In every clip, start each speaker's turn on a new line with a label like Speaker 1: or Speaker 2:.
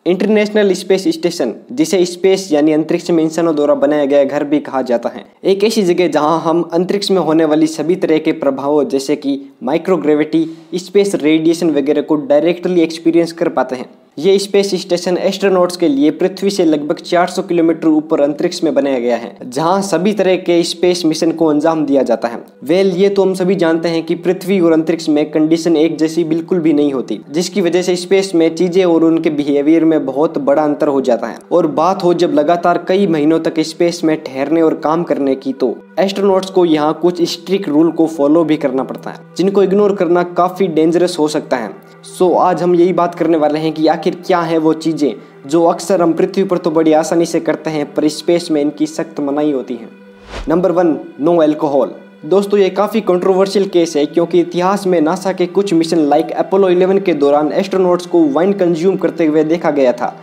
Speaker 1: International space station, जिसे space यानी अंतरिक्ष में इंसानों द्वारा बनाया गया घर भी कहा जाता है, एक ऐसी जगह जहां हम अंतरिक्ष में होने वाली सभी तरह के प्रभावों जैसे कि माइक्रोग्रेविटी, स्पेस रेडिएशन वगैरह को डायरेक्टली एक्सपीरियंस कर पाते हैं। ये स्पेस स्टेशन एस्ट्रोनॉट्स के लिए पृथ्वी से लगभग 400 किलोमीटर ऊपर अंतरिक्ष में बनाया गया है, जहां सभी तरह के स्पेस मिशन को अंजाम दिया जाता है। ये तो हम सभी जानते हैं कि पृथ्वी और अंतरिक्ष में कंडीशन एक जैसी बिल्कुल भी नहीं होती, जिसकी वजह से स्पेस में चीजें और उनके बिहेवियर में बहुत बड़ा अंतर हो जाता है। और बात हो जब लगातार कई महीनों तक स्पेस में ठहरने और काम करने की, तो एस्ट्रोनॉट्स को यहाँ कुछ स्ट्रिक्ट रूल को फॉलो भी करना पड़ता है, जिनको इग्नोर करना काफी डेंजरस हो सकता है। आज हम यही बात करने वाले हैं कि आखिर क्या है वो चीजें जो अक्सर हम पृथ्वी पर तो बड़ी आसानी से करते हैं, पर स्पेस में इनकी सख्त मनाही होती है। Number 1, no alcohol. दोस्तों, ये काफ़ी कंट्रोवर्शियल केस है, क्योंकि इतिहास में नासा के कुछ मिशन लाइक अपोलो 11 के दौरान एस्ट्रोनॉट्स को वाइन कंज्यूम करते हुए देखा गया था।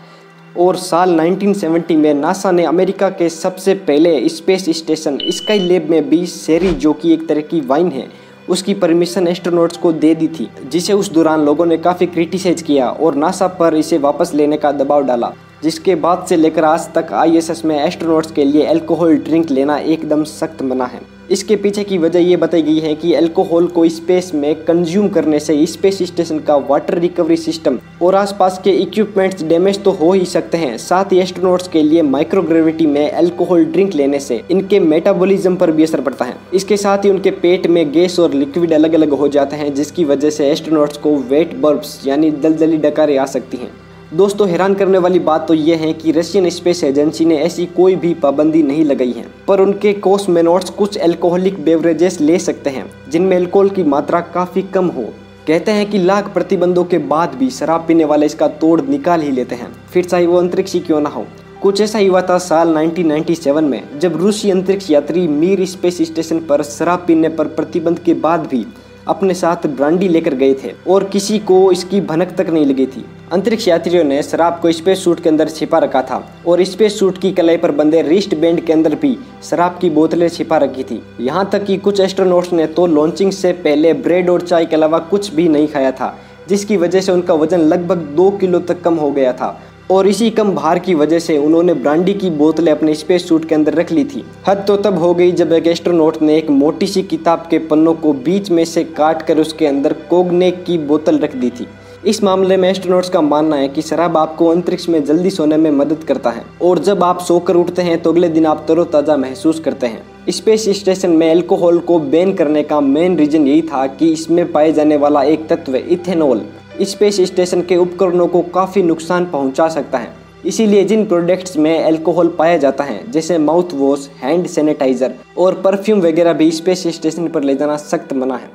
Speaker 1: और साल 1970 में नासा ने अमेरिका के सबसे पहले स्पेस स्टेशन स्काई लैब में भी शेरी, जो कि एक तरह की वाइन है, उसकी परमिशन एस्ट्रोनॉट्स को दे दी थी, जिसे उस दौरान लोगों ने काफ़ी क्रिटिसाइज किया और नासा पर इसे वापस लेने का दबाव डाला, जिसके बाद से लेकर आज तक आईएसएस में एस्ट्रोनॉट्स के लिए अल्कोहल ड्रिंक लेना एकदम सख्त मना है। इसके पीछे की वजह ये बताई गई है कि अल्कोहल को स्पेस में कंज्यूम करने से स्पेस स्टेशन का वाटर रिकवरी सिस्टम और आसपास के इक्विपमेंट्स डैमेज तो हो ही सकते हैं, साथ ही एस्ट्रोनॉट्स के लिए माइक्रोग्रेविटी में अल्कोहल ड्रिंक लेने से इनके मेटाबॉलिज्म पर भी असर पड़ता है। इसके साथ ही उनके पेट में गैस और लिक्विड अलग अलग हो जाते हैं, जिसकी वजह से एस्ट्रोनॉट्स को वेट बर्ब्स यानी दलदली डकारें आ सकती हैं। दोस्तों, हैरान करने वाली बात तो यह है कि रशियन स्पेस एजेंसी ने ऐसी कोई भी पाबंदी नहीं लगाई है, पर उनके कॉस्मोनॉट्स कुछ अल्कोहलिक बेवरेजेस ले सकते हैं जिनमें अल्कोहल की मात्रा काफ़ी कम हो। कहते हैं कि लाख प्रतिबंधों के बाद भी शराब पीने वाले इसका तोड़ निकाल ही लेते हैं, फिर चाहे वो अंतरिक्ष क्यों ना हो। कुछ ऐसा ही हुआ था साल 1997 में, जब रूसी अंतरिक्ष यात्री मीर स्पेस स्टेशन पर शराब पीने पर प्रतिबंध के बाद भी अपने साथ ब्रांडी लेकर गए थे और किसी को इसकी भनक तक नहीं लगी थी। अंतरिक्ष यात्रियों ने शराब को स्पेस सूट के अंदर छिपा रखा था और स्पेस सूट की कलाई पर बंधे रिस्ट बैंड के अंदर भी शराब की बोतलें छिपा रखी थी। यहाँ तक कि कुछ एस्ट्रोनॉट्स ने तो लॉन्चिंग से पहले ब्रेड और चाय के अलावा कुछ भी नहीं खाया था, जिसकी वजह से उनका वजन लगभग 2 किलो तक कम हो गया था। और इसी कम भार की वजह से उन्होंने ब्रांडी की बोतलें अपने स्पेस सूट के अंदर रख ली थी। हद तो तब हो गई जब एक एस्ट्रोनॉट ने एक मोटी सी किताब के पन्नों को बीच में से काट कर उसके अंदर कोग्नेक की बोतल रख दी थी। इस मामले में एस्ट्रोनॉट्स का मानना है कि शराब आपको अंतरिक्ष में जल्दी सोने में मदद करता है और जब आप सोकर उठते हैं तो अगले दिन आप तरोताज़ा महसूस करते हैं। स्पेस स्टेशन में अल्कोहल को बैन करने का मेन रीजन यही था कि इसमें पाए जाने वाला एक तत्व इथेनॉल स्पेस स्टेशन के उपकरणों को काफ़ी नुकसान पहुंचा सकता है। इसीलिए जिन प्रोडक्ट्स में अल्कोहल पाया जाता है, जैसे माउथ वॉश, हैंड सैनिटाइजर और परफ्यूम वगैरह भी स्पेस स्टेशन पर ले जाना सख्त मना है।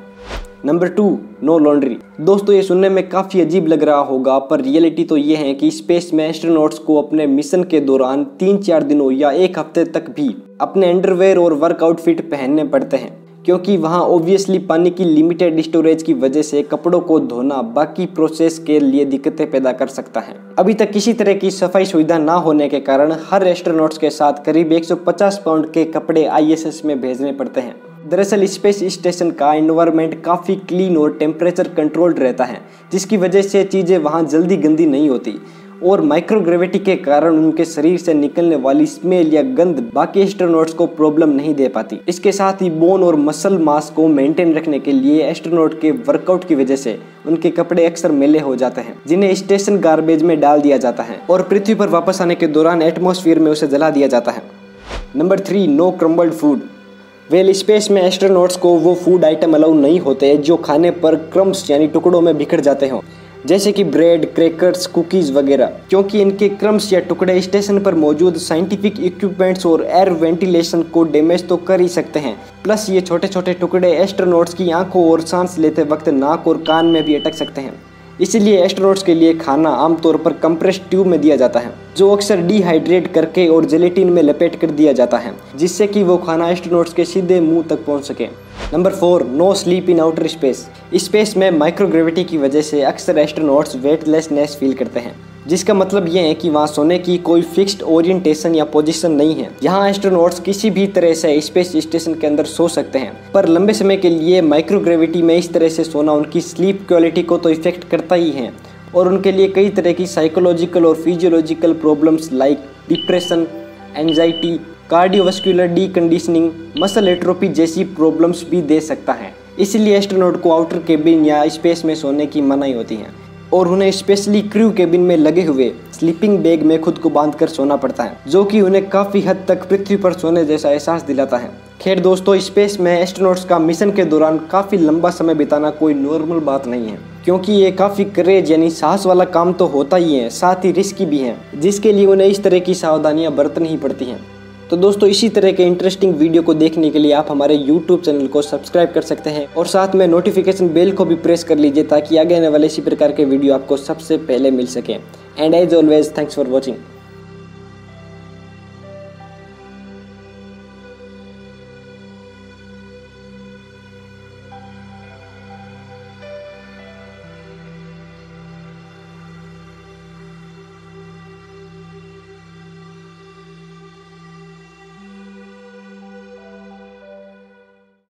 Speaker 1: Number 2, no laundry. दोस्तों, ये सुनने में काफ़ी अजीब लग रहा होगा, पर रियलिटी तो ये है कि स्पेस में एस्ट्रोनॉट्स को अपने मिशन के दौरान 3-4 दिनों या 1 हफ्ते तक भी अपने अंडरवेयर और वर्क आउटफिट पहनने पड़ते हैं, क्योंकि वहाँ ऑब्वियसली पानी की लिमिटेड स्टोरेज की वजह से कपड़ों को धोना बाकी प्रोसेस के लिए दिक्कतें पैदा कर सकता है। अभी तक किसी तरह की सफाई सुविधा ना होने के कारण हर एस्ट्रोनॉट्स के साथ करीब 150 पाउंड के कपड़े आईएसएस में भेजने पड़ते हैं। दरअसल स्पेस स्टेशन का एनवायरनमेंट काफ़ी क्लीन और टेम्परेचर कंट्रोल्ड रहता है, जिसकी वजह से चीज़ें वहाँ जल्दी गंदी नहीं होती और माइक्रोग्रेविटी के कारण उनके शरीर से निकलने वाली स्मेल या गंध बाकी एस्ट्रोनॉट्स को प्रॉब्लम नहीं दे पाती। इसके साथ ही बोन और मसल मास को मेंटेन रखने के लिए एस्ट्रोनॉट के वर्कआउट की वजह से उनके कपड़े अक्सर मैले हो जाते हैं, जिन्हें स्टेशन गार्बेज में डाल दिया जाता है और पृथ्वी पर वापस आने के दौरान एटमॉस्फेयर में उसे जला दिया जाता है। Number 3, no crumbled food. Space में एस्ट्रोनॉट्स को वो फूड आइटम अलाउ नहीं होते जो खाने पर क्रम्स यानी टुकड़ों में बिखर जाते हों, जैसे कि ब्रेड, क्रैकर्स, कुकीज़ वगैरह, क्योंकि इनके क्रम्स या टुकड़े स्टेशन पर मौजूद साइंटिफिक इक्विपमेंट्स और एयर वेंटिलेशन को डैमेज तो कर ही सकते हैं। प्लस ये छोटे छोटे टुकड़े एस्ट्रोनॉट्स की आंखों और सांस लेते वक्त नाक और कान में भी अटक सकते हैं। इसीलिए एस्ट्रोनॉट्स के लिए खाना आमतौर पर कंप्रेस्ड ट्यूब में दिया जाता है, जो अक्सर डिहाइड्रेट करके और जेलेटिन में लपेट कर दिया जाता है, जिससे कि वो खाना एस्ट्रोनॉट्स के सीधे मुंह तक पहुंच सके। Number 4, no sleep in outer space. Space में माइक्रोग्रेविटी की वजह से अक्सर एस्ट्रोनॉट्स वेटलेसनेस फील करते हैं, जिसका मतलब ये है कि वहाँ सोने की कोई फिक्स्ड ओरिएंटेशन या पोजीशन नहीं है। यहाँ एस्ट्रोनॉट्स किसी भी तरह से स्पेस स्टेशन के अंदर सो सकते हैं, पर लंबे समय के लिए माइक्रोग्रेविटी में इस तरह से सोना उनकी स्लीप क्वालिटी को तो इफेक्ट करता ही है और उनके लिए कई तरह की साइकोलॉजिकल और physiological problems like depression, anxiety, cardiovascular deconditioning, muscle atrophy जैसी प्रॉब्लम्स भी दे सकता है। इसलिए एस्ट्रोनॉट को आउटर केबिन या स्पेस में सोने की मनाही होती है और उन्हें स्पेशली क्रू केबिन में लगे हुए स्लीपिंग बैग में खुद को बांधकर सोना पड़ता है, जो कि उन्हें काफ़ी हद तक पृथ्वी पर सोने जैसा एहसास दिलाता है। खैर दोस्तों, स्पेस में एस्ट्रोनॉट्स का मिशन के दौरान काफ़ी लंबा समय बिताना कोई नॉर्मल बात नहीं है, क्योंकि ये काफ़ी करेज यानी साहस वाला काम तो होता ही है, साथ ही रिस्की भी है, जिसके लिए उन्हें इस तरह की सावधानियां बरतनी ही पड़ती हैं। तो दोस्तों, इसी तरह के इंटरेस्टिंग वीडियो को देखने के लिए आप हमारे YouTube चैनल को सब्सक्राइब कर सकते हैं और साथ में नोटिफिकेशन बेल को भी प्रेस कर लीजिए ताकि आगे आने वाले इसी प्रकार के वीडियो आपको सबसे पहले मिल सके। And as always, thanks for watching.